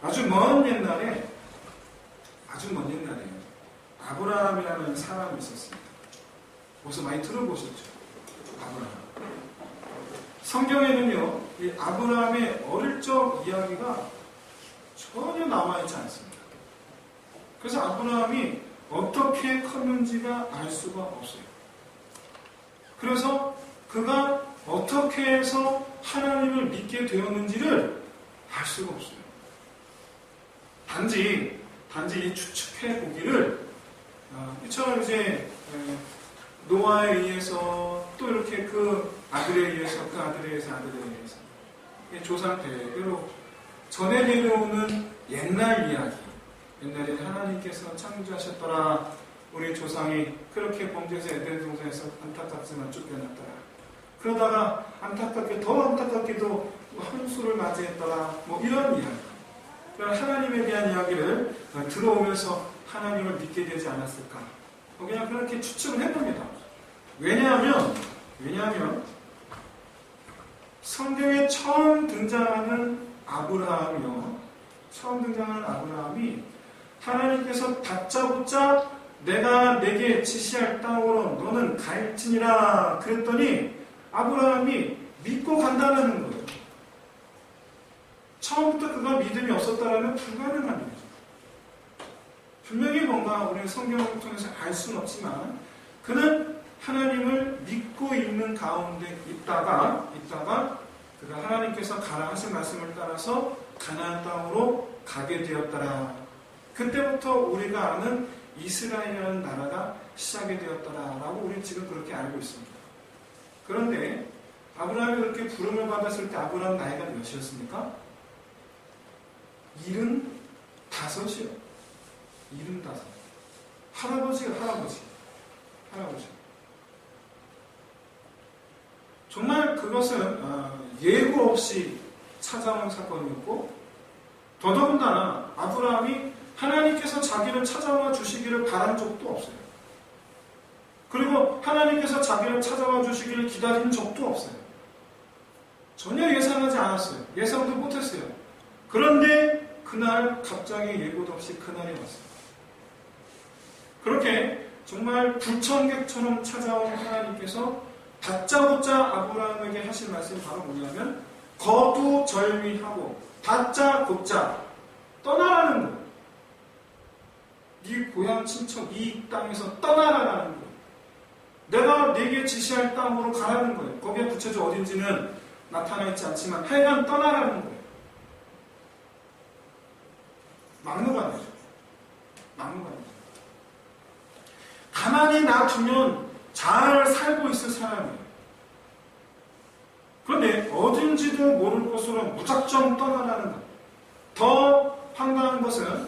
아주 먼 옛날에 아브라함이라는 사람이 있었습니다. 벌써 많이 들어보셨죠? 아브라함. 성경에는요, 이 아브라함의 어릴 적 이야기가 전혀 남아있지 않습니다. 그래서 아브라함이 어떻게 컸는지가 알 수가 없어요. 그래서 그가 어떻게 해서 하나님을 믿게 되었는지를 알 수가 없어요. 단지 이 추측해 보기를, 이처럼 이제 노아에 의해서 또 이렇게 그 아들에 의해서 조상대로 전해 내려오는 옛날 이야기, 옛날에 하나님께서 창조하셨더라, 우리 조상이 그렇게 범죄해서 에덴 동산에서 안타깝지만 쫓겨났더라, 그러다가 더 안타깝게도 홍수를 맞이했더라, 뭐 이런 이야기, 하나님에 대한 이야기를 들어오면서 하나님을 믿게 되지 않았을까, 그냥 그렇게 추측을 해봅니다. 왜냐하면 성경에 처음 등장하는 아브라함이 하나님께서 다짜고짜 내가 내게 지시할 땅으로 너는 갈지니라 그랬더니 아브라함이 믿고 간다는 거예요. 처음부터 그가 믿음이 없었다라면 불가능한 일이죠. 분명히 뭔가 우리는 성경을 통해서 알 수는 없지만 그는 하나님을 믿고 있는 가운데 있다가 그가 하나님께서 가라 하신 말씀을 따라서 가나안 땅으로 가게 되었더라. 그때부터 우리가 아는 이스라엘이라는 나라가 시작이 되었더라라고 우리는 지금 그렇게 알고 있습니다. 그런데 아브라함이 그렇게 부름을 받았을 때 아브라함 나이가 몇이었습니까? 75이요. 75. 할아버지. 정말 그것은 예고 없이 찾아온 사건이었고, 더더군다나 아브라함이 하나님께서 자기를 찾아와 주시기를 바란 적도 없어요. 그리고 하나님께서 자기를 찾아와 주시기를 기다린 적도 없어요. 전혀 예상하지 않았어요. 예상도 못했어요. 그런데 그날 갑자기 예고도 없이 그날이 왔어요. 그렇게 정말 불청객처럼 찾아온 하나님께서 다짜고짜 아브라함에게 하신 말씀이 바로 뭐냐면 거두절미하고 다짜고짜 떠나라는 거예요. 네 고향 친척 이 땅에서 떠나라는 거예요. 내가 네게 지시할 땅으로 가라는 거예요. 거기에 구체적 어딘지는 나타나 있지 않지만 하여간 떠나라는 거예요. 막무가내죠. 가만히 놔두면 잘 살고 있을 사람이에요. 그런데 어딘지도 모를 곳으로 무작정 떠나라는 것. 더 황당한 것은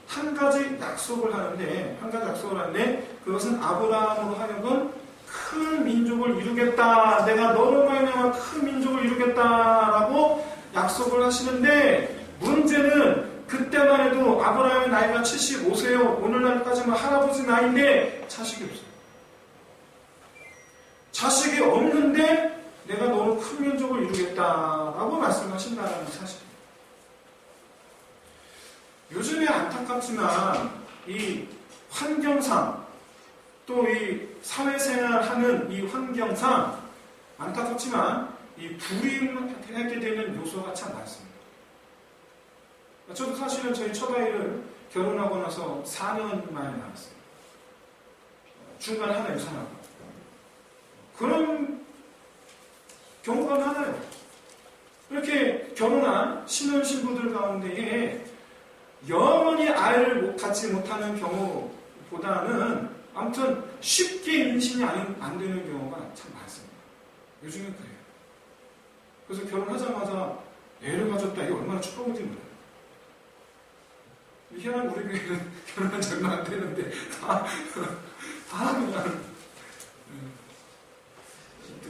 한 가지 약속을 하는데 그것은 아브라함으로 하여금 큰 민족을 이루겠다. 내가 너로 말미암아 큰 민족을 이루겠다라고 약속을 하시는데 문제는 그때만 해도 아브라함의 나이가 75세요. 오늘날까지만 할아버지 나이인데 자식이 없어요. 자식이 없는데 내가 너로 큰 민족을 이루겠다라고 말씀하신다는 사실입니다. 요즘에 안타깝지만 이 환경상 또 이 사회생활하는 이 환경상 안타깝지만 이 불임하게 되는 요소가 참 많습니다. 저도 사실은 저희 첫아이를 결혼하고 나서 4년 만에 낳았어요. 중간에 하나 유산하고. 그런 경우가 많아요. 이렇게 결혼한 신혼신부들 가운데에 영원히 아이를 갖지 못하는 경우보다는 아무튼 쉽게 임신이 안 되는 경우가 참 많습니다. 요즘은 그래요. 그래서 결혼하자마자 애를 가졌다. 이게 얼마나 축복인지 몰라요. 희한한 우리 교회는 결혼한 지 얼마 안 되는데 다 그냥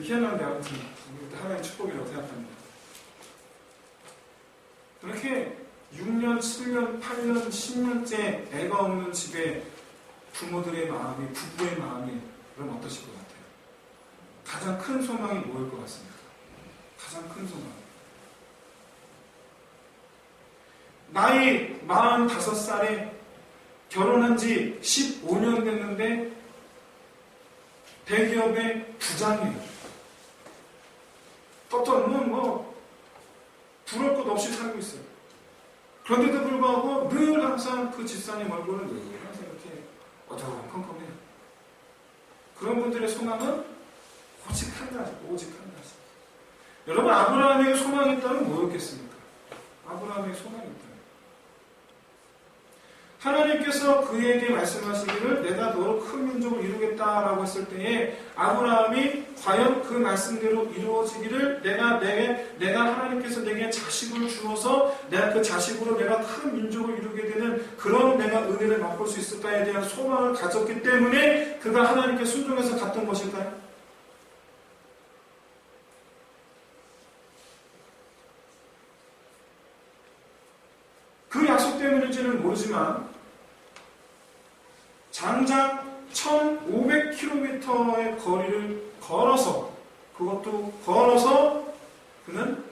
희한한데 아무튼 하나의 축복이라고 생각합니다. 그렇게 6년, 7년, 8년, 10년째 애가 없는 집에 부모들의 마음이, 부부의 마음이 그럼 어떠실 것 같아요? 가장 큰 소망이 뭐일 것 같습니까? 가장 큰 소망. 나이 45살에 결혼한 지 15년 됐는데 대기업의 부장이에요. 떴더니 부러울 것 없이 살고 있어요. 그런데도 불구하고 늘 항상 그 집사님 얼굴은 항상 이렇게 어두컴컴해요. 그런 분들의 소망은 오직 한 가지, 오직 한 가지. 여러분, 아브라함에게 소망이 있다면 뭐였겠습니까? 아브라함에게 소망이 있다면. 하나님께서 그에게 말씀하시기를 내가 너로 큰 민족을 이루겠다라고 했을 때에 아브라함이 과연 그 말씀대로 이루어지기를 내가 하나님께서 내게 자식을 주어서 내가 그 자식으로 내가 큰 민족을 이루게 되는 그런 내가 은혜를 맛볼 수 있을까에 대한 소망을 가졌기 때문에 그가 하나님께 순종해서 갔던 것일까요? 그 약속 때문인지는 모르지만 장장 1500km의 거리를 걸어서 그는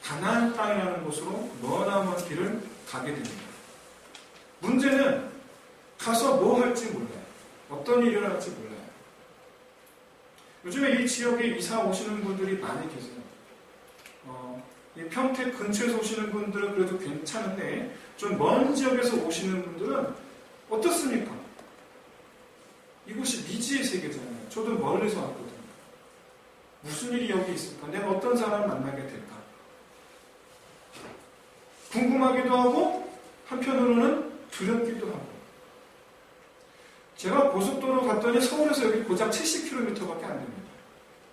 가나안 땅이라는 곳으로 머나먼 길을 가게 됩니다. 문제는 가서 뭐 할지 몰라요. 어떤 일을 할지 몰라요. 요즘에 이 지역에 이사 오시는 분들이 많이 계세요. 이 평택 근처에서 오시는 분들은 그래도 괜찮은데 좀 먼 지역에서 오시는 분들은 어떻습니까? 이곳이 미지의 세계잖아요. 저도 멀리서 왔거든요. 무슨 일이 여기 있을까? 내가 어떤 사람을 만나게 될까? 궁금하기도 하고 한편으로는 두렵기도 하고. 제가 고속도로 갔더니 서울에서 여기 고작 70km밖에 안 됩니다.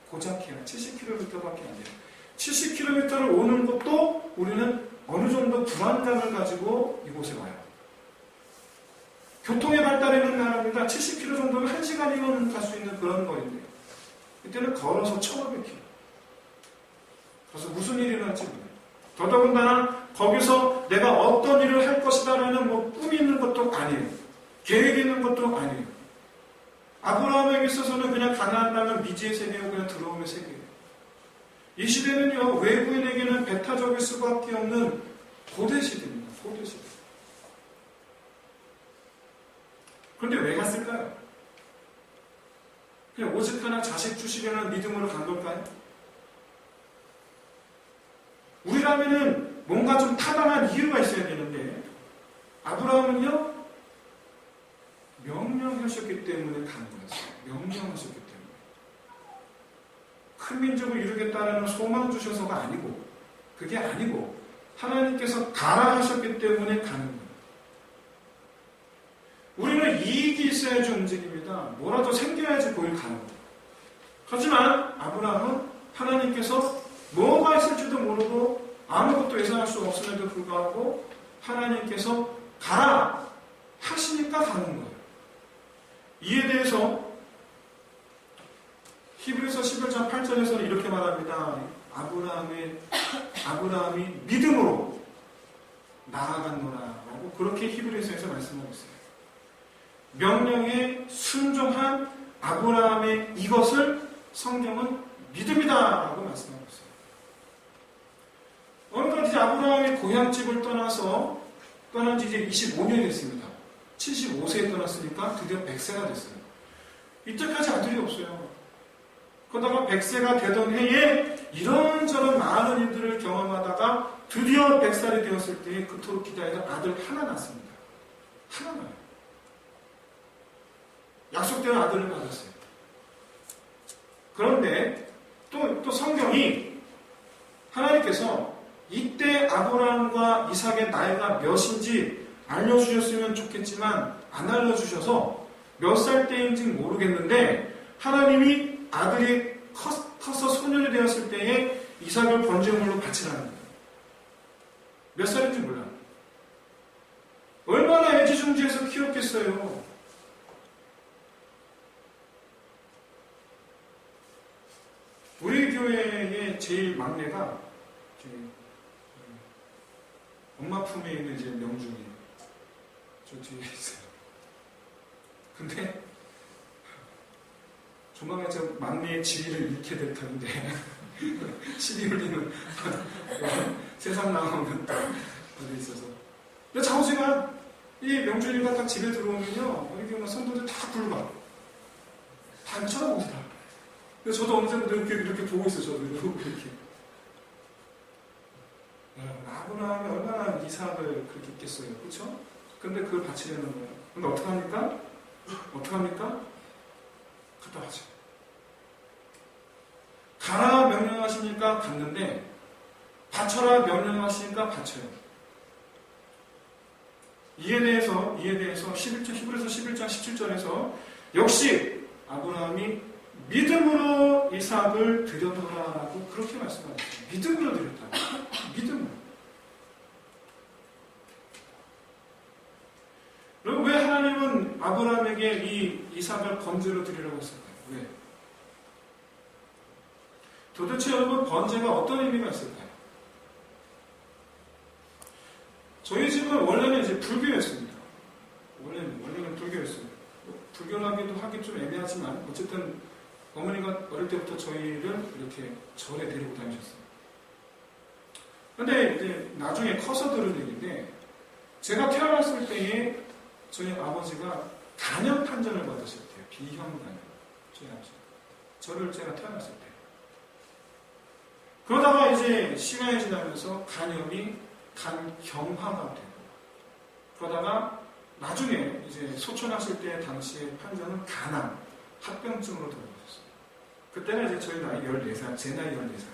고작해요. 70km밖에 안 돼요. 70km를 오는 것도 우리는 어느 정도 불안감을 가지고 이곳에 와요. 교통의 발달에 있는 나라입니다. 70km 정도면 1시간이면 갈 수 있는 그런 거리인데요. 이때는 걸어서 1500km. 그래서 무슨 일이 일어날지 몰라요. 더더군다나 거기서 내가 어떤 일을 할 것이다라는 꿈이 있는 것도 아니에요. 계획이 있는 것도 아니에요. 아브라함에게 있어서는 그냥 가나안 땅은 미지의 세계고 그냥 들어오는 세계예요. 이 시대는요, 외부인에게는 배타적일 수밖에 없는 고대 시대입니다. 고대 시대. 그런데 왜 갔을까요? 그냥 오직 하나 자식 주시려는 믿음으로 간 걸까요? 우리라면은 뭔가 좀 타당한 이유가 있어야 되는데 아브라함은요, 명령하셨기 때문에 가는 거였어요. 명령하셨기 때문에. 큰 민족을 이루겠다는 소망 주셔서가 아니고, 그게 아니고 하나님께서 가라 하셨기 때문에 가는 거예요. 우리는 이익이 있어야지 움직입니다. 뭐라도 생겨야지 거길 가는 거예요. 하지만 아브라함은 하나님께서 뭐가 있을지도 모르고 아무것도 예상할 수 없음에도 불구하고 하나님께서 가라 하시니까 가는 거예요. 이에 대해서 히브리서 11장 8절에서는 이렇게 말합니다. 아브라함이 믿음으로 나아갔노라라고 그렇게 히브리서에서 말씀하고 있어요. 명령에 순종한 아브라함의 이것을 성경은 믿음이다라고 말씀하고 있어요. 어느덧 이제 아브라함이 고향집을 떠난 지 이제 25년이 됐습니다. 75세에 떠났으니까 드디어 100세가 됐어요. 이때까지 아들이 없어요. 그러다가 100세가 되던 해에 이런저런 많은 일들을 경험하다가 드디어 100살이 되었을 때 그토록 기다리던 아들 하나 낳습니다. 하나 낳아요. 약속대로 아들을 낳았어요. 그런데 또 성경이 하나님께서 이때 아브라함과 이삭의 나이가 몇인지 알려주셨으면 좋겠지만 안 알려주셔서 몇 살 때인지 모르겠는데 하나님이 아들이 커서 소년이 되었을 때에 이삭을 번제물로 바치라는 거예요. 몇 살인지 몰라요. 얼마나 애지중지해서 키웠겠어요. 우리 교회의 제일 막내가 엄마 품에 있는 이제 명중이 저 뒤에 있어요. 근데 조만간 저 막내의 지위를 잃게 될 텐데 시비 울리는 세상 나오면 어디 있어서. 근데 장우지가 이 명준이가 딱 집에 들어오면요, 이렇게 막 성도들 다 굴러가. 다 쳐다봅니다. 근데 저도 어느 정도 이렇게 보고 있어요. 저도 이렇게. 아브라함이 얼마나 이삭을 그렇게 있겠어요. 그렇죠? 근데 그걸 바치려는 거예요. 근데 어떡합니까? 어떡합니까? 갖다 바쳐. 가라 명령하시니까 갔는데, 바쳐라 명령하시니까 바쳐요. 이에 대해서 히브리서 11장 17절에서 역시 아브라함이 믿음으로 이삭을 드렸더라라고 그렇게 말씀하셨어요. 믿음으로 드렸다. 믿음으로. 그럼 왜 하나님은 아브라함에게 이 이삭을 번제로 드리라고 했을까요? 왜? 도대체 여러분 번제가 어떤 의미가 있을까요? 저희 집은 원래는 이제 불교였습니다. 원래는 불교였어요. 불교라기도 하기 좀 애매하지만 어쨌든 어머니가 어릴 때부터 저희를 이렇게 절에 데리고 다니셨어요. 근데 이제 나중에 커서 들은 얘기인데 제가 태어났을 때에 저희 아버지가 간염 판정을 받으셨대요. 비형 간염. 저희 아버지. 저를 제가 태어났을 때. 그러다가 이제 시간이 지나면서 간염이 간경화가 되고 그러다가 나중에 이제 소천하실 때 당시의 판정은 간암, 합병증으로 들어오셨어요. 그때는 이제 저희 나이 14살, 제 나이 14살.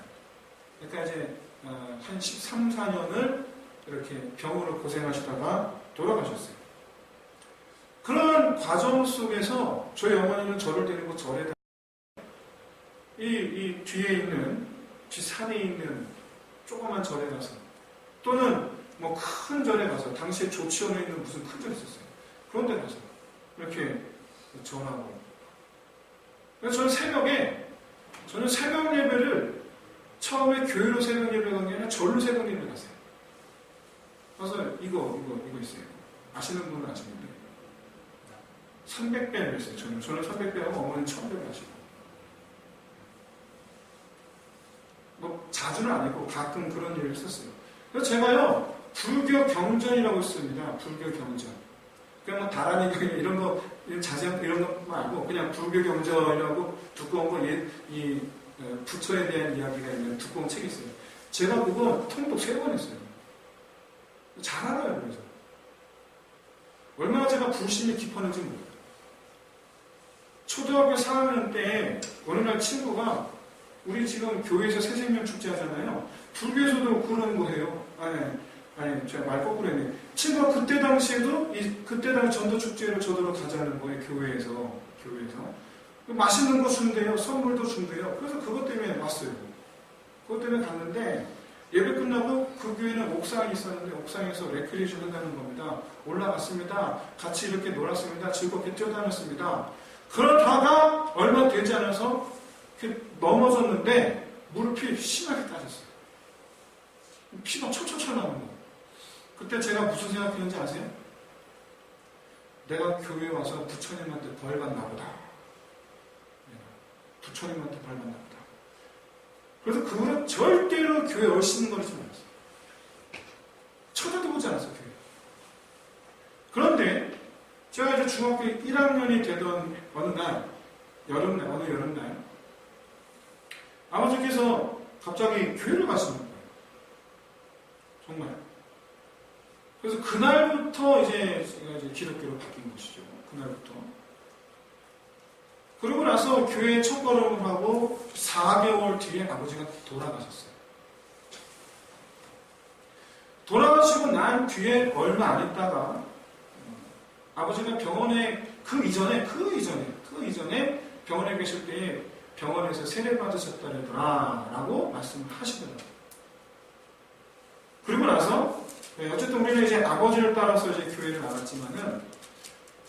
그러니까 이제 한 13, 14년을 이렇게 병으로 고생하시다가 돌아가셨어요. 그런 과정 속에서 저희 어머니는 저를 데리고 절에 이 뒤에 있는 뒷산에 있는 조그만 절에 가서 또는 뭐 큰 절에 가서 당시에 조치원에 있는 무슨 큰 절이 있었어요. 그런 데 가서 이렇게 절하고 그래서 저는 새벽 예배를 처음에 교회로 새벽 예배 간 게 아니라 절로 새벽 예배 갔어요. 그래서 이거 있어요. 아시는 분은 아시는데 300배를 했어요. 저는 300배하고 어머니는 1000배를 하시고 뭐 자주는 아니고 가끔 그런 일을 했었어요. 그래서 제가요 불교 경전이라고 있습니다. 불교 경전. 그냥 뭐 다란이 이런 거 자세한 이런 거 말고 그냥 불교 경전이라고 두꺼운 거 이 부처에 대한 이야기가 있는 두꺼운 책이 있어요. 제가 그거 통독 3번 했어요. 잘 알아요. 그래서 얼마나 제가 불신이 깊었는지 몰라요. 초등학교 4학년 때 어느 날 친구가 우리 지금 교회에서 새생명 축제 하잖아요. 불교에서도 그런 거예요. 아니, 제가 말 거꾸로 했네. 친구가 그때 당시에도 그때 당시 전도 축제를 저더러 가자는 거예요. 교회에서. 맛있는 거 준대요. 선물도 준대요. 그래서 그것 때문에 왔어요. 그것 때문에 갔는데 예배 끝나고 그 교회는 옥상이 있었는데 옥상에서 레크리에이션 한다는 겁니다. 올라갔습니다. 같이 이렇게 놀았습니다. 즐겁게 뛰어다녔습니다. 그러다가 얼마 되지 않아서 넘어졌는데 무릎이 심하게 따졌어요. 피가 철철철 나는 거예요. 그때 제가 무슨 생각했는지 아세요? 내가 교회에 와서 부처님한테 벌 받나 보다. 부처님한테 벌 받나 보다. 그래서 그 후로 절대로 교회 얼씬거리지 않았어요. 쳐다도 보지 않았어요, 교회. 그런데 제가 이제 중학교 1학년이 되던 어느 날, 어느 여름날, 아버지께서 갑자기 교회를 가시는 거예요. 정말. 그래서 그날부터 제가 이제 기독교로 바뀐 것이죠. 그날부터. 그러고 나서 교회에 첫걸음을 하고 4개월 뒤에 아버지가 돌아가셨어요. 돌아가시고 난 뒤에 얼마 안 있다가 아버지가 병원에 그 이전에 병원에 계실 때에 병원에서 세례 받으셨다더라 라고 말씀을 하시더라고요. 그리고 나서 어쨌든 우리는 이제 아버지를 따라서 이제 교회를 나갔지만은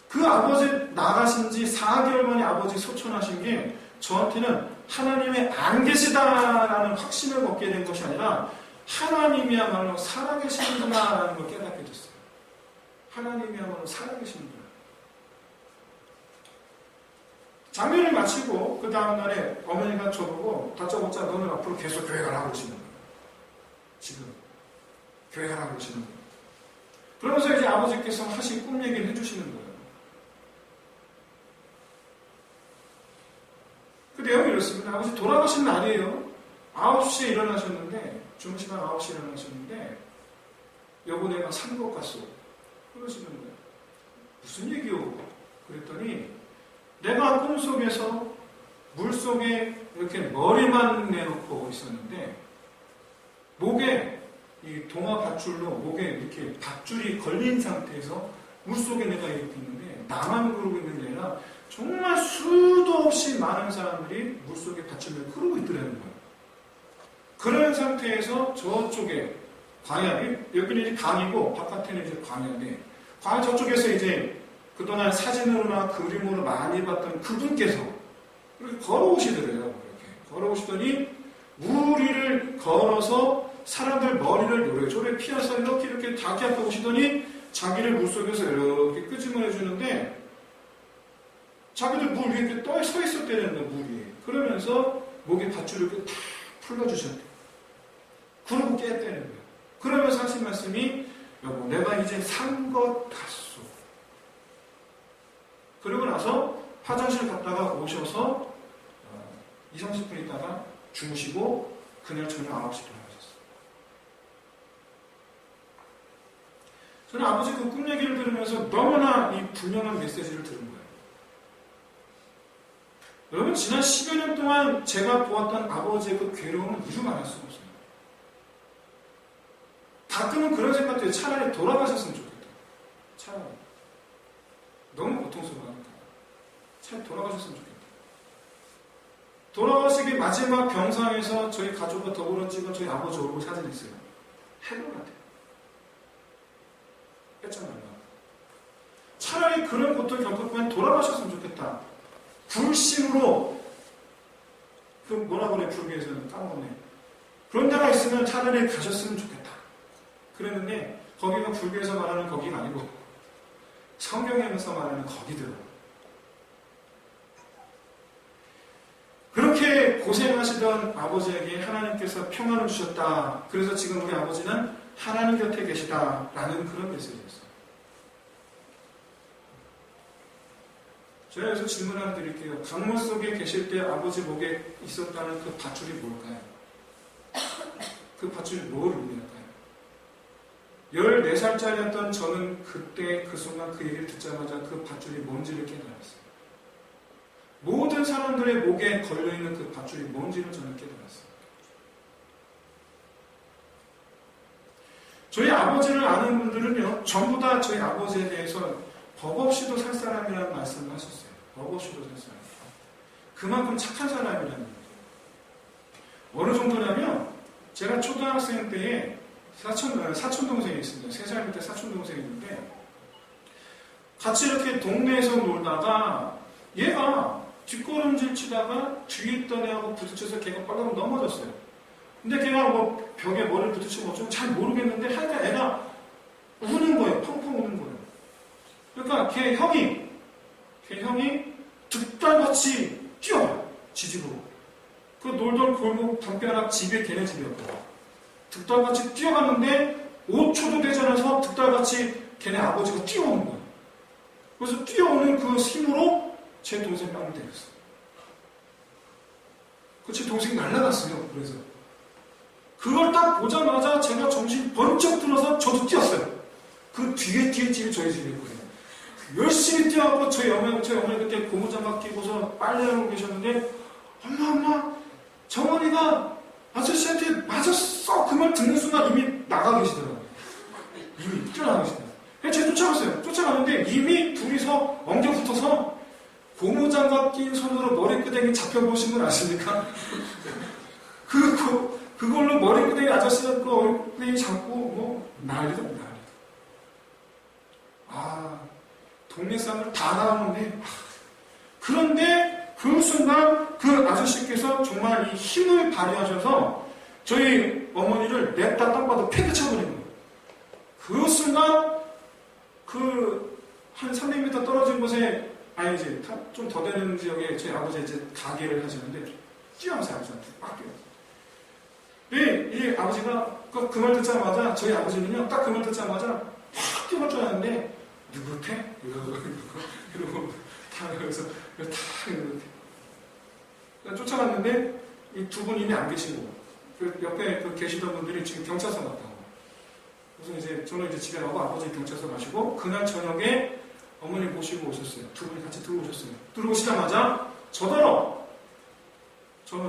그 아버지 나가신 지 4개월 만에 아버지 소천하신 게 저한테는 하나님의 안 계시다라는 확신을 갖게 된 것이 아니라 하나님이야말로 살아계시는구나라는 걸 깨닫게 됐어요. 하나님이야말로 살아계시는구나. 장례를 마치고 그 다음날에 어머니가 저보고 다짜고짜 너는 앞으로 계속 교회 가라고 그러시는 거예요. 지금 교회 가라고 그러시는 거예요. 그러면서 이제 아버지께서 하신 꿈 얘기를 해주시는 거예요. 그 내용이 이렇습니다. 아버지 돌아가신 날이에요. 9시에 일어나셨는데, 주무시다가 9시에 일어나셨는데, 여보 내가 산 것 같소. 그러시는 거예요. 무슨 얘기요? 그랬더니, 내가 꿈속에서 물속에 이렇게 머리만 내놓고 있었는데, 목에, 이 동화 밧줄로 목에 이렇게 밧줄이 걸린 상태에서 물속에 내가 이렇게 있는데, 나만 그러고 있는 게 아니라, 정말 수도 없이 많은 사람들이 물속에 밧줄을 흐르고 있더라는 거예요. 그런 상태에서 저쪽에 광야, 여기는 이제 강이고 바깥에는 이제 광야인데, 광야 저쪽에서 이제 그동안 사진으로나 그림으로 많이 봤던 그분께서 이렇게 걸어오시더래요. 이렇게 걸어오시더니 물 위를 걸어서 사람들 머리를 요래조래 피해서 이렇게 닿게 앞에 오시더니 자기를 물속에서 이렇게 끄집어내 주는데, 자기들 물 위에 이렇게 떠 서 있었대는 거예요, 물 위에. 그러면서 목에 밧줄을 이렇게 탁 풀러주셨대요. 그러고 깼다는 거예요. 그러면서 하신 말씀이, 여보, 내가 이제 산 것 같소. 그러고 나서 화장실 갔다가 오셔서 20-30분 있다가 주무시고 그날 저녁 9시 돌아가셨어요. 저는 아버지 그 꿈 얘기를 들으면서 너무나 이 분명한 메시지를 들은 거예요. 여러분, 지난 10여 년 동안 제가 보았던 아버지의 그 괴로움은 이루 말할 수가 없어요. 가끔은 그런 생각도 해요. 차라리 돌아가셨으면 좋겠다. 차라리. 너무 고통스러워하니까. 차라리 돌아가셨으면 좋겠다. 돌아가시기 마지막 병상에서 저희 가족과 더불어 찍은 저희 아버지 얼굴 사진이 있어요. 해골 같아요. 뺐잖아요. 차라리 그런 고통을 겪을 바엔 돌아가셨으면 좋겠다. 불신으로, 그 뭐라 그래, 불교에서는 까먹네. 그런 데가 있으면 차라리 가셨으면 좋겠다. 그랬는데, 거기가 불교에서 말하는 거기가 아니고, 성경에서 말하는 거기더라고요. 그렇게 고생하시던 아버지에게 하나님께서 평안을 주셨다. 그래서 지금 우리 아버지는 하나님 곁에 계시다라는 그런 메시지였어요. 제가 여기서 질문 하나 드릴게요. 강물 속에 계실 때 아버지 목에 있었다는 그 밧줄이 뭘까요? 그 밧줄이 뭘 의미할까요? 14살짜리였던 저는 그때 그 순간 그 얘기를 듣자마자 그 밧줄이 뭔지를 깨달았어요. 모든 사람들의 목에 걸려있는 그 밧줄이 뭔지를 저는 깨달았어요. 저희 아버지를 아는 분들은요, 전부 다 저희 아버지에 대해서 법 없이도 살 사람이라는 말씀을 하셨어요. 법 없이도 살 사람. 그만큼 착한 사람이라는 거죠. 어느 정도냐면, 제가 초등학생 때에 사촌동생이 있습니다. 3살 밑에 사촌동생이 있는데, 같이 이렇게 동네에서 놀다가, 얘가 뒷걸음질 치다가 뒤에 있던 애하고 부딪혀서 걔가 빨라고 넘어졌어요. 근데 걔가 뭐 벽에 머리를 부딪히고 어쩌고 잘 모르겠는데, 하여간 애가 우는 거예요. 펑펑 우는 거예요. 그러니까 걔 형이 득달같이 뛰어요. 지집으로. 그 놀던 골목 담벼락 집에 걔네 집이었거든요. 득달같이 뛰어갔는데 5초도 되지 않아서 득달같이 걔네 아버지가 뛰어오는 거예요. 그래서 뛰어오는 그 힘으로 제 동생 뺨을 때렸어요. 제 동생이 날아갔어요. 그래서 그걸 딱 보자마자 제가 정신이 번쩍 들어서 저도 뛰었어요. 그 뒤에 집이 저희 집이었거든요. 열심히 뛰어가고 저희 어머니 그때 고무장갑 끼고서 빨래를 하고 계셨는데, 엄마 정원이가 아저씨한테 맞았어. 그 말 듣는 순간 이미 나가 계시더라고요. 이미 뛰어나가 계시더라고요. 제가 쫓아갔어요. 쫓아가는데 이미 둘이서 엉겨 붙어서 고무장갑 낀 손으로 머리끄댕이 잡혀보신 분 아십니까? 그걸로 머리끄댕이 아저씨 잡고 머리끄댕이 잡고 뭐 난리다. 동네 사람들 다 나오는데, 그런데 그 순간 그 아저씨께서 정말 이 힘을 발휘하셔서 저희 어머니를 냅다 딱 봐도 패드 쳐버린 거예요. 그 순간 한 300m 떨어진 곳에, 이제 좀 더 되는 지역에 저희 아버지 이제 가게를 하시는데 뛰어가서 아버지한테 막 뛰어갔어요. 근데 이 아버지가 그 말 듣자마자, 저희 아버지는요, 딱 그 말 듣자마자 뛰어갈 줄 알았는데 누구한테? 이러고 다 그래서 다 이렇게 쫓아갔는데 이 두 분 이미 안 계시고 그 옆에 그 계시던 분들이 지금 경찰서 갔다고. 그래서 이제 저는 이제 집에 가고 아버지 경찰서 가시고 그날 저녁에 어머니 모시고 오셨어요. 두 분이 같이 들어오셨어요. 들어오시자마자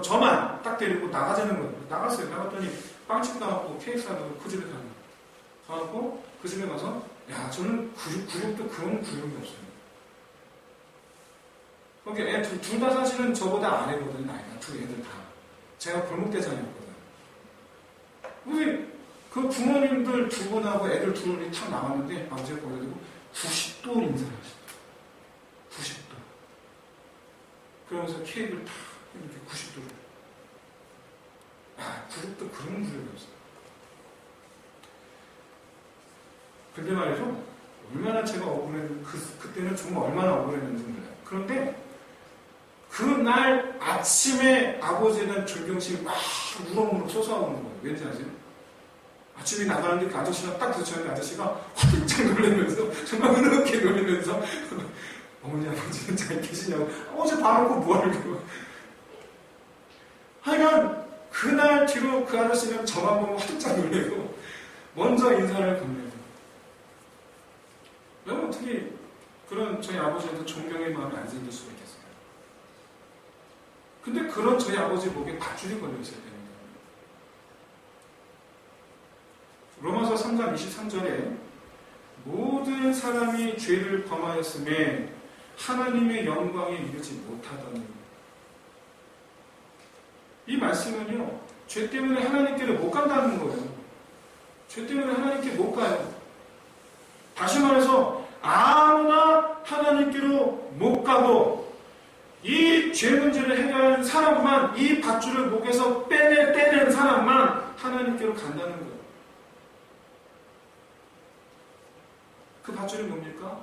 저만 딱 데리고 나가자는 거예요. 나갔어요. 나갔더니 빵집 가갖고 케이크 사고 그 집에 가갖고 그 집에 가서 야 저는 구육도 그런 구육이 없어요. 거기 애 둘 다 사실은 저보다 아래거든요. 나이가 두 애들 다. 제가 골목대장이었거든. 우리 그 부모님들 두 분하고 애들 둘이 탁 나왔는데 아버지가 보여드리고 90도 인사를 하셨어요. 90도. 그러면서 케이크를 탁 이렇게 90도로. 아, 구육도 그런 구육이 없어요. 근데 말이죠. 얼마나 제가 억울했는지, 그때는 정말 얼마나 억울했는지 몰라요. 그런데 그날 아침에 아버지는 졸경심이 막 우렁우렁 솟아오는 거예요. 왠지 아세요? 아침에 나가는데 그 아저씨가 딱 도착하는 아저씨가 화들짝 놀라면서 정말 그렇게 놀리면서 어머니 아버지는 잘 계시냐고 어제 봐놓고 뭐하려고 하여간 그날 뒤로 그 아저씨는 저만 보면 화들짝 놀래고 먼저 인사를 건네요. 여러분 어떻게 그런 저희 아버지한테 존경의 마음이 안 생길 수가 있겠어요? 근데 그런 저희 아버지 목에 밧줄이 걸려 있어야 됩니다. 로마서 3장 23절에 모든 사람이 죄를 범하였음에 하나님의 영광에 이르지 못하더니 이 말씀은요 죄 때문에 하나님께로 못 간다는 거예요. 죄 때문에 하나님께 못 가요. 다시 말해서 아무나 하나님께로 못 가고 이 죄 문제를 해결하는 사람만 이 밧줄을 목에서 떼낸 사람만 하나님께로 간다는 거예요. 그 밧줄이 뭡니까?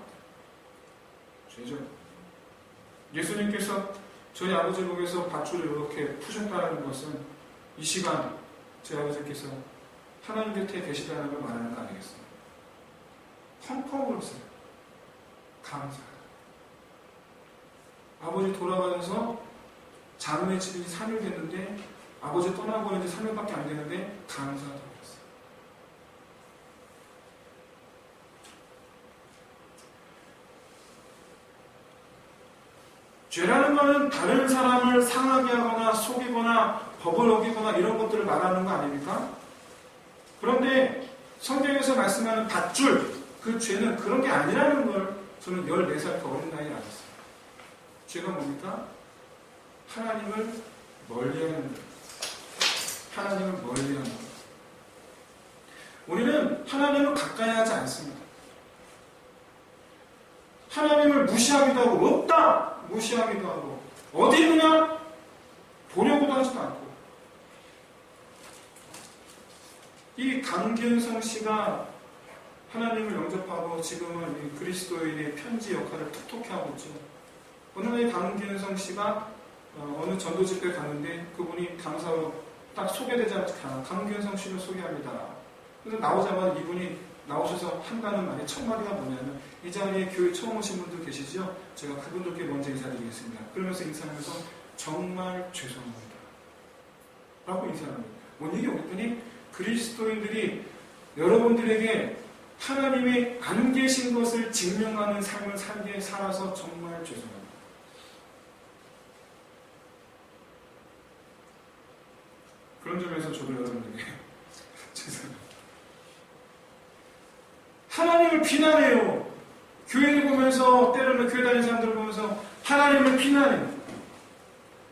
죄죠. 예수님께서 저희 아버지 목에서 밧줄을 이렇게 푸셨다는 것은 이 시간 저희 아버지께서 하나님 곁에 계시다는 걸 말하는 거 아니겠어요? 펑펑 울었어요. 감사. 아버지 돌아가면서 자매의 집이 3일 됐는데 아버지 떠나고 이제 3일밖에 안 되는데 감사하다고 했어요. 죄라는 것은 다른 사람을 상하게 하거나 속이거나 법을 어기거나 이런 것들을 말하는 거 아닙니까? 그런데 성경에서 말씀하는 밧줄, 그 죄는 그런 게 아니라는 걸 저는 14살 그 어린 나이에 알았어요. 죄가 뭡니까? 하나님을 멀리하는 것. 하나님을 멀리하는 것. 우리는 하나님을 가까이 하지 않습니다. 하나님을 무시하기도 하고 없다! 무시하기도 하고 어디 있느냐? 보려고도 하지도 않고 이 강균성 씨가 하나님을 영접하고 지금은 이 그리스도인의 편지 역할을 톡톡히 하고 있죠. 어느 날 강균성 씨가 어느 전도 집회에 갔는데 그분이 강사로 딱 소개되자마자 강균성 씨를 소개합니다. 그래서 나오자마자 이분이 나오셔서 한다는 말이 첫 마디가 뭐냐면 이 자리에 교회 처음 오신 분들 계시죠? 제가 그분들께 먼저 인사드리겠습니다. 그러면서 인사하면서 정말 죄송합니다. 라고 인사합니다. 뭔 얘기 오랬더니 그리스도인들이 여러분들에게 하나님이 안 계신 것을 증명하는 삶을 살게 살아서 정말 죄송합니다. 그런 점에서 저도 여러분에게 죄송합니다. 하나님을 비난해요. 교회를 보면서 때로는 교회 다니는 사람들을 보면서 하나님을 비난해요.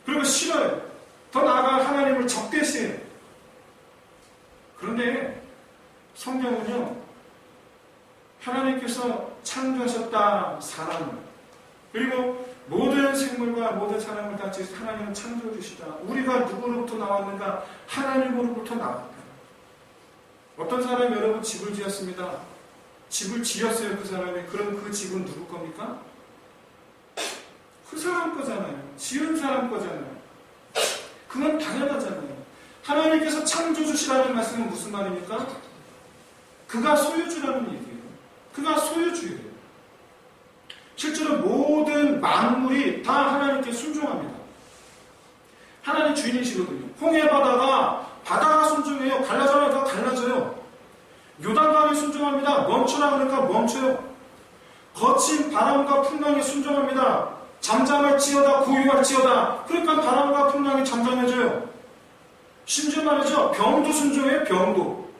그리고 싫어요. 더 나아가 하나님을 적대시해요. 그런데 성경은요. 하나님께서 창조하셨다 사람을 그리고 모든 생물과 모든 사람을 다 하나님은 창조해 주시다. 우리가 누구로부터 나왔는가? 하나님으로부터 나왔다. 어떤 사람이 여러분 집을 지었습니다. 집을 지었어요. 그 사람이. 그럼 그 집은 누구 겁니까? 그 사람 거잖아요. 지은 사람 거잖아요. 그건 당연하잖아요. 하나님께서 창조주시라는 말씀은 무슨 말입니까? 그가 소유주라는 얘기예요. 그가 소유주예요. 실제로 모든 만물이 다 하나님께 순종합니다. 하나님 주인이시거든요. 홍해 바다가 순종해요. 갈라져요. 갈라져요. 요단강이 순종합니다. 멈추라 그러니까 멈춰요. 거친 바람과 풍랑이 순종합니다. 잠잠할지어다 고요할지어다. 그러니까 바람과 풍랑이 잠잠해져요. 심지어 말이죠. 병도 순종해요. 병도.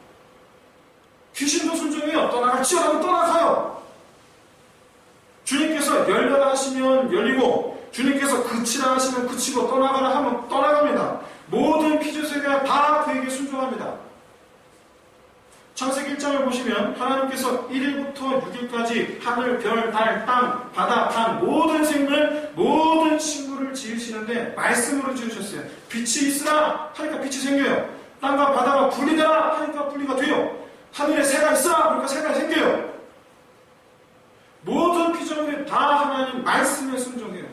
귀신도 순종해요. 떠나갈지어다 하면 떠나가요. 주님께서 열려라 하시면 열리고 주님께서 그치라 하시면 그치고 떠나가라 하면 떠나갑니다. 모든 피조세계가 다 그에게 순종합니다. 창세기 1장을 보시면 하나님께서 1일부터 6일까지 하늘, 별, 달, 땅, 바다, 강 모든 생물, 모든 식물을 지으시는데 말씀으로 지으셨어요. 빛이 있으라 하니까 빛이 생겨요. 땅과 바다가 분리되라 하니까 분리가 돼요. 하늘에 새가 있으라 그러니까 새가 생겨요. 모든 피조물이 다 하나님 말씀에 순종해요.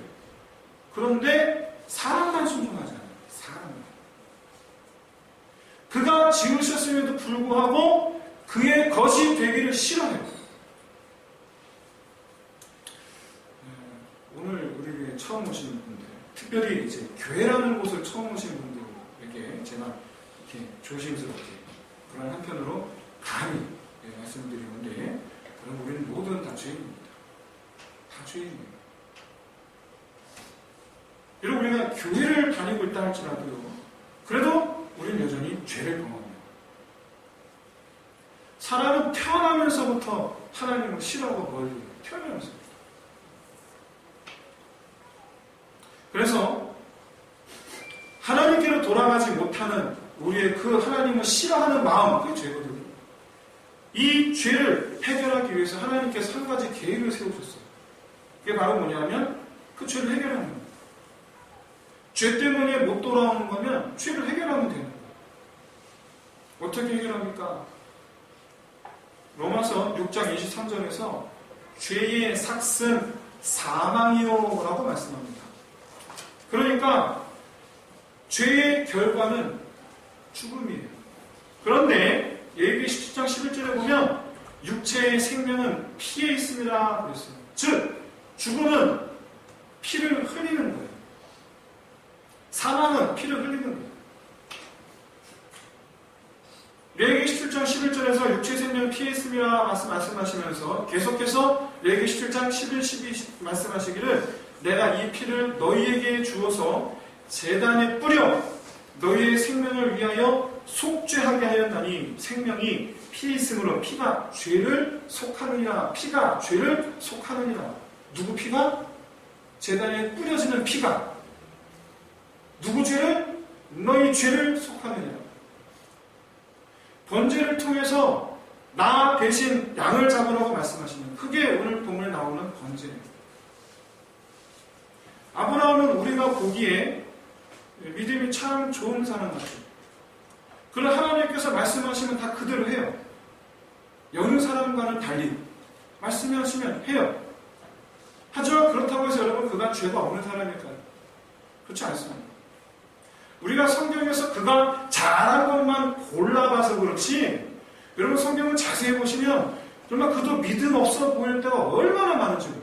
그런데 사람만 순종하지 않아요. 사람만. 그가 지으셨음에도 불구하고 그의 것이 되기를 싫어해요. 오늘 우리 교회 처음 오시는 분들, 특별히 이제 교회라는 곳을 처음 오시는 분들에게 제가 이렇게 조심스럽게 그런 한편으로 감히 말씀드리는데, 그럼 우리는 모두는 다 죄인입니다. 다 죄인이에요. 여러분, 우리가 교회를 다니고 있다 할지라도요, 그래도 우리는 여전히 죄를 범합니다. 사람은 태어나면서부터 하나님을 싫어하고 멀리 태어나면서부터. 그래서 하나님께로 돌아가지 못하는 우리의 그 하나님을 싫어하는 마음, 그게 죄거든요. 이 죄를 해결하기 위해서 하나님께서 한 가지 계획을 세우셨어요. 그게 바로 뭐냐면 그 죄를 해결하는 거예요. 죄 때문에 못 돌아오는 거면 죄를 해결하면 되는 거예요. 어떻게 해결합니까? 로마서 6장 23절에서 죄의 삭은 사망이요 라고 말씀합니다. 그러니까 죄의 결과는 죽음이에요. 그런데 예레미야 17장 11절에 보면 육체의 생명은 피에 있습니다 그랬어요. 즉 죽음은 피를 흘리는 거예요. 사망은 피를 흘리는 거예요. 레위기 17장 11절에서 육체 생명 피에 있음이라 말씀하시면서 계속해서 레위기 17장 11, 12 말씀하시기를 내가 이 피를 너희에게 주어서 제단에 뿌려 너희의 생명을 위하여 속죄하게 하였나니 생명이 피에 있으므로 피가 죄를 속하느니라. 피가 죄를 속하느니라. 누구 피가? 제단에 뿌려지는 피가 누구 죄를? 너희 죄를 속하느니라. 번제를 통해서 나 대신 양을 잡으라고 말씀하시는 그게 오늘 본문에 나오는 번제예요. 아브라함은 우리가 보기에 믿음이 참 좋은 사람 같아요. 그러나 하나님께서 말씀하시면 다 그대로 해요. 여느 사람과는 달리 말씀하시면 해요. 하지만 그렇다고 해서 여러분 그가 죄가 없는 사람일까요? 그렇지 않습니다. 우리가 성경에서 그가 잘한 것만 골라봐서 그렇지, 여러분 성경을 자세히 보시면 정말 그도 믿음 없어 보일 때가 얼마나 많은지 몰라요.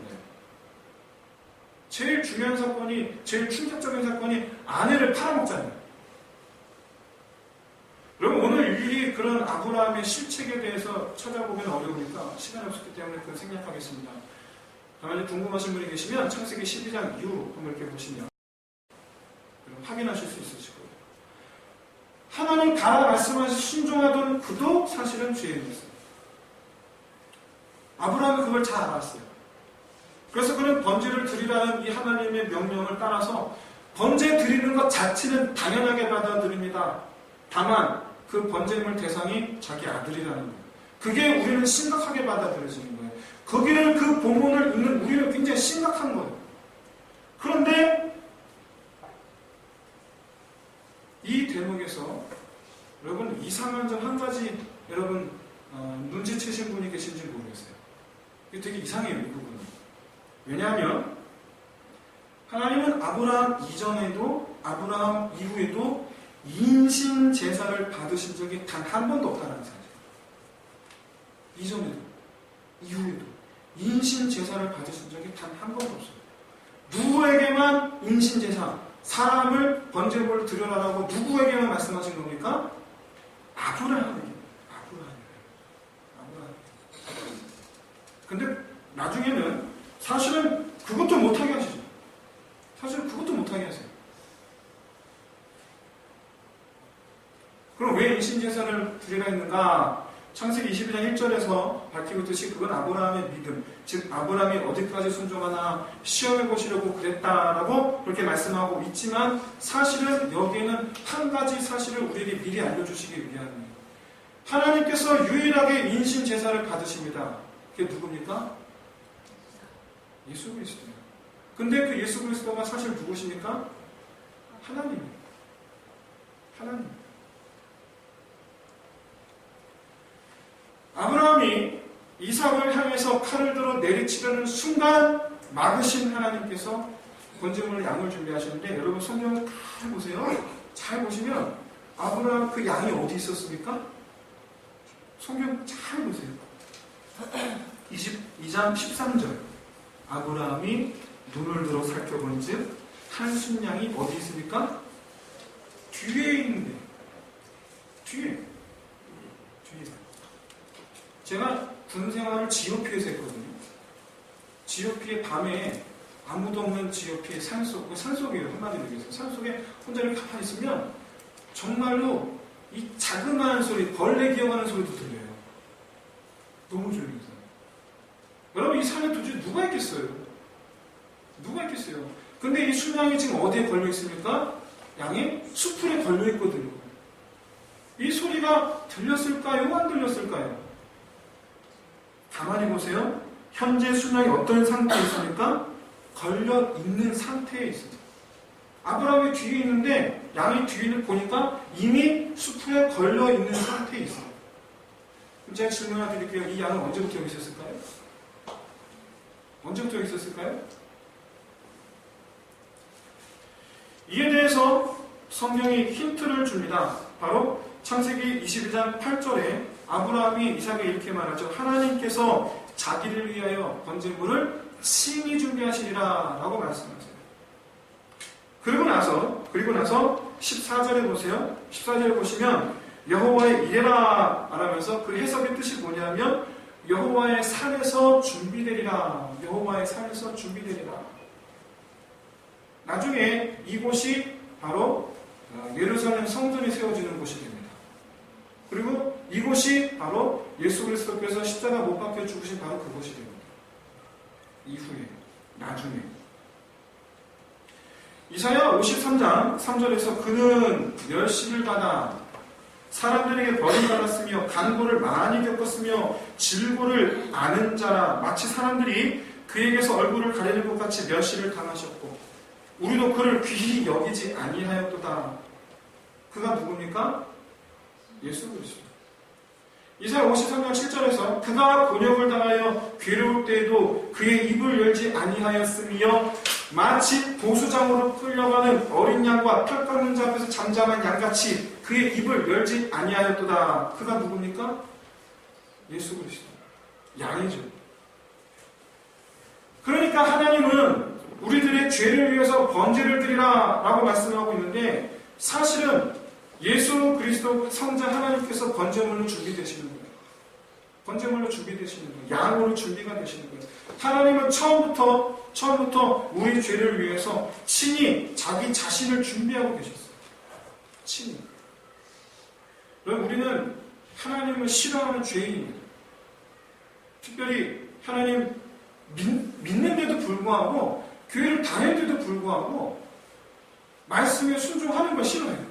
제일 중요한 사건이, 제일 충격적인 사건이 아내를 팔아먹잖아요. 여러분 오늘 이 그런 아브라함의 실책에 대해서 찾아보면 어려우니까 시간이 없었기 때문에 그걸 생략하겠습니다. 다만 궁금하신 분이 계시면 창세기 12장 이후 한번 이렇게 보시면 확인하실 수 있으실 거예요. 하나님 다 말씀하신 순종하던 그도 사실은 죄인이었어요. 아브라함은 그걸 잘 알았어요. 그래서 그는 번제를 드리라는 이 하나님의 명령을 따라서 번제 드리는 것 자체는 당연하게 받아들입니다. 다만 그 번제물 대상이 자기 아들이라는 거예요. 그게 우리는 심각하게 받아들여지는 거예요. 거기를 그 본문을 읽는 우리는 굉장히 심각한 거예요. 그런데 이 대목에서 여러분 이상한 점 한 가지 여러분 눈치채신 분이 계신지 모르겠어요. 이게 되게 이상해요, 이 부분은. 왜냐하면 하나님은 아브라함 이전에도 아브라함 이후에도 인신 제사를 받으신 적이 단 한 번도 없다는 사실이에요. 이전에도. 이후에도 인신 제사를 받으신 적이 단 한 번도 없어요. 누구에게만 인신 제사, 사람을 번제물로 드려라라고 누구에게만 말씀하신 겁니까? 아브라함에게. 근데 나중에는 사실은 그것도 못하게 하시죠. 사실은 그것도 못하게 하세요. 그럼 왜 인신제사를 드리라 했는가? 창세기 22장 1절에서 밝히고 있듯이 그건 아브라함의 믿음, 즉 아브라함이 어디까지 순종하나 시험해 보시려고 그랬다라고 그렇게 말씀하고 있지만 사실은 여기에는 한 가지 사실을 우리에게 미리 알려주시기 위함이에요. 하나님께서 유일하게 인신제사를 받으십니다. 그게 누굽니까? 예수 그리스도예요. 근데 그 예수 그리스도가 사실 누구십니까? 하나님이에요. 하나님. 아브라함이 이삭을 향해서 칼을 들어 내리치려는 순간 막으신 하나님께서 번제물로 양을 준비하셨는데 여러분 성경을 잘 보세요. 잘 보시면 아브라함 그 양이 어디 있었습니까? 성경 잘 보세요. 22장 13절 아브라함이 눈을 들어 살펴본즉 한 순양이 어디 있습니까? 뒤에 있는데 뒤에 제가 군생활을 GOP에서 했거든요. GOP의 밤에 아무도 없는 GOP의 산속이에요. 한마디로 얘기해서 산속에 혼자 이렇게 가만히 있으면 정말로 이 자그마한 소리, 벌레 기어가는 소리도 들려요. 너무 조용해서. 여러분 이 산에 도대체 누가 있겠어요? 누가 있겠어요? 근데 이 순양이 지금 어디에 걸려 있습니까? 양이 수풀에 걸려 있거든요. 이 소리가 들렸을까요? 안 들렸을까요? 가만히 보세요. 현재 순양이 어떤 상태에 있습니까? 걸려 있는 상태에 있습니다. 아브라함이 뒤에 있는데 양이 뒤를 보니까 이미 수풀에 걸려 있는 상태에 있어요. 그럼 제가 질문 하나 드릴게요. 이 양은 언제부터 여기 있었을까요? 언제부터 여기 있었을까요? 이에 대해서 성경이 힌트를 줍니다. 바로 창세기 22장 8절에 아브라함이 이삭에게 이렇게 말하죠. 하나님께서 자기를 위하여 번제물을 친히 준비하시리라 라고 말씀하세요. 그리고 나서 14절에 보세요. 14절에 보시면 여호와의 이레라 말하면서 그 해석의 뜻이 뭐냐면 여호와의 산에서 준비되리라. 여호와의 산에서 준비되리라. 나중에 이곳이 바로 예루살렘 성전이 세워지는 곳이 됩니다. 그리고 이곳이 바로 예수 그리스도께서 십자가 못 박혀 죽으신 바로 그곳이 됩니다. 이후에, 나중에. 이사야 53장 3절에서 그는 멸시를 받아 사람들에게 버림받았으며 간고를 많이 겪었으며 질고를 아는 자라 마치 사람들이 그에게서 얼굴을 가리는 것 같이 멸시를 당하셨고 우리도 그를 귀히 여기지 아니하였도다. 그가 누굽니까? 예수 그리스도. 이사야 53장 7절에서 그가 곤욕을 당하여 괴로울 때에도 그의 입을 열지 아니하였으며 마치 보수장으로 끌려가는 어린 양과 털 깎는 자 앞에서 잠잠한 양같이 그의 입을 열지 아니하였도다. 그가 누굽니까? 예수 그리스도. 양이죠. 그러니까 하나님은 우리들의 죄를 위해서 번제를 드리라 라고 말씀하고 있는데 사실은 예수 그리스도 성자 하나님께서 번제물로 준비되시는 거예요. 번제물로 준비되시는 거예요. 양으로 준비가 되시는 거예요. 하나님은 처음부터 우리 죄를 위해서 친히 자기 자신을 준비하고 계셨어요. 친히. 여러분 우리는 하나님을 싫어하는 죄인입니다. 특별히 하나님 믿는데도 불구하고 교회를 다니는데도 불구하고 말씀에 순종하는 걸 싫어해요.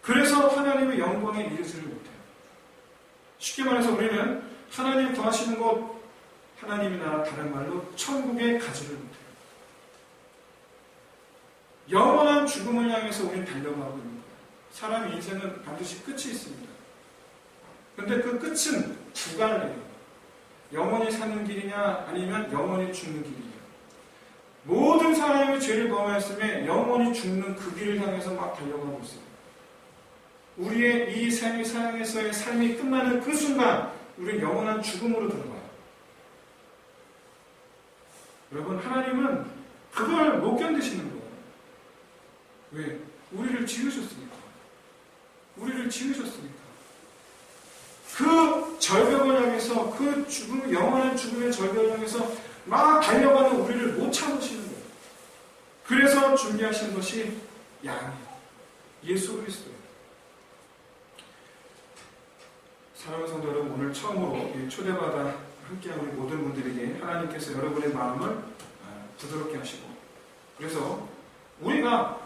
그래서 하나님의 영광에 이르지를 못해요. 쉽게 말해서 우리는 하나님 거하시는 곳 하나님의 나라 다른 말로 천국에 가지를 못해요. 영원한 죽음을 향해서 우리는 달려가고 있는 거예요. 사람의 인생은 반드시 끝이 있습니다. 그런데 그 끝은 두 갈래예요. 영원히 사는 길이냐 아니면 영원히 죽는 길이냐. 모든 사람의 죄를 범하였으며 영원히 죽는 그 길을 향해서 막 달려가고 있어요. 우리의 이 세상에서의 삶이 끝나는 그 순간 우리는 영원한 죽음으로 들어가요. 여러분, 하나님은 그걸 못 견디시는 거예요. 왜? 우리를 지으셨으니까. 우리를 지으셨으니까. 그 절벽을 향해서, 그 죽음, 영원한 죽음의 절벽을 향해서 막 달려가는 우리를 못 참으시는 거예요. 그래서 준비하신 것이 양이에요. 예수 그리스도예요. 사랑하는 성도 여러분, 오늘 처음으로 초대받아 함께한 우리 모든 분들에게 하나님께서 여러분의 마음을 부드럽게 하시고, 그래서 우리가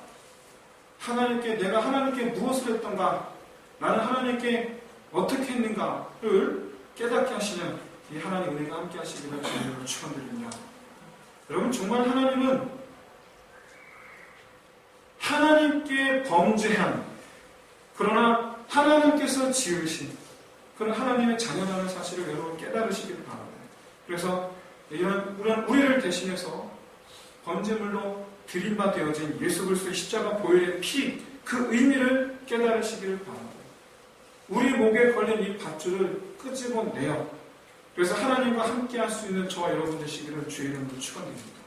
하나님께, 내가 하나님께 무엇을 했던가, 나는 하나님께 어떻게 했는가를 깨닫게 하시는 이 하나님 은혜가 함께 하시기를 주님으로 축원드립니다. 여러분, 정말 하나님은 하나님께 범죄한, 그러나 하나님께서 지으신 그런 하나님의 자녀라는 사실을 여러분 깨달으시길 바랍니다. 그래서 우리를 대신해서 번제물로 드림바 되어진 예수 그리스도의 십자가 보혈의 피, 그 의미를 깨달으시기를 바랍니다. 우리 목에 걸린 이 밧줄을 끄집어내어, 그래서 하나님과 함께 할 수 있는 저와 여러분 되시기를 주의 이름으로 축원드립니다.